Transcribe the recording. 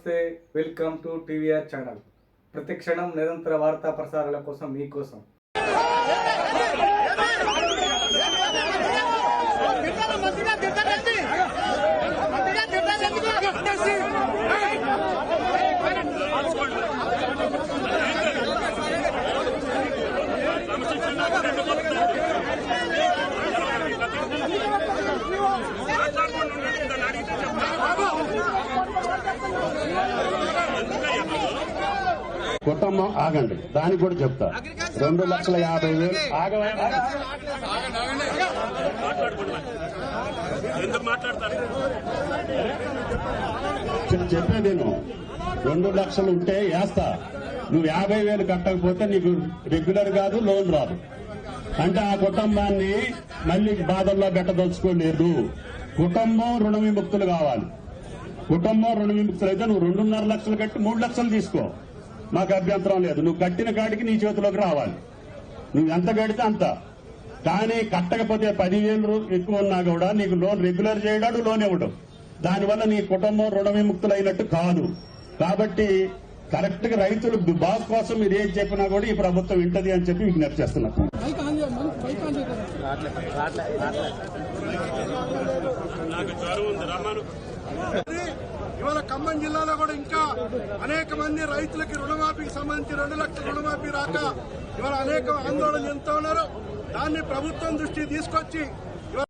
నమస్తే, welcome to TVR channel. ప్రతి క్షణం నిరంతర వార్తా ప్రసారాల కోసం మీకోసం. కుటుంబం ఆగండి, దానికి కూడా చెప్తా. 2,50,000 చెప్పే నేను 2 లక్షలు ఉంటే వేస్తా. నువ్వు 50,000 కట్టకపోతే నీకు రెగ్యులర్ కాదు, లోన్ రాదు. అంటే ఆ కుటుంబాన్ని మళ్లీ బాధల్లో పెట్టదలుచుకోలేదు. కుటుంబం రుణ విముక్తులు కావాలి. కుటుంబం రుణ విముక్తులు అయితే నువ్వు 2.5 లక్షలు కట్టి 3 లక్షలు తీసుకో, మాకు అభ్యంతరం లేదు. నువ్వు కట్టిన కాడికి నీ చేతిలోకి రావాలి. నువ్వు ఎంత కడితే అంత. కానీ కట్టకపోతే 10,000 ఎక్కువ ఉన్నా కూడా నీకు లోన్ రెగ్యులర్ చేయడాడు, లోన్ ఇవ్వడం. దానివల్ల నీ కుటుంబం రుణ విముక్తులైనట్టు కాదు. కాబట్టి కరెక్ట్ గా రైతులు బాగు కోసం మీరు ఏం చెప్పినా కూడా ఈ ప్రభుత్వం వింటది అని చెప్పి విజ్ఞప్తి చేస్తున్నా. ఇవాళ ఖమ్మం జిల్లాలో కూడా ఇంకా అనేక మంది రైతులకి రుణమాఫీకి సంబంధించి 2 లక్షల రుణమాఫీ రాక ఇవాళ అనేక ఆందోళన చెందుతూ ఉన్నారు. దాన్ని ప్రభుత్వం దృష్టికి తీసుకొచ్చి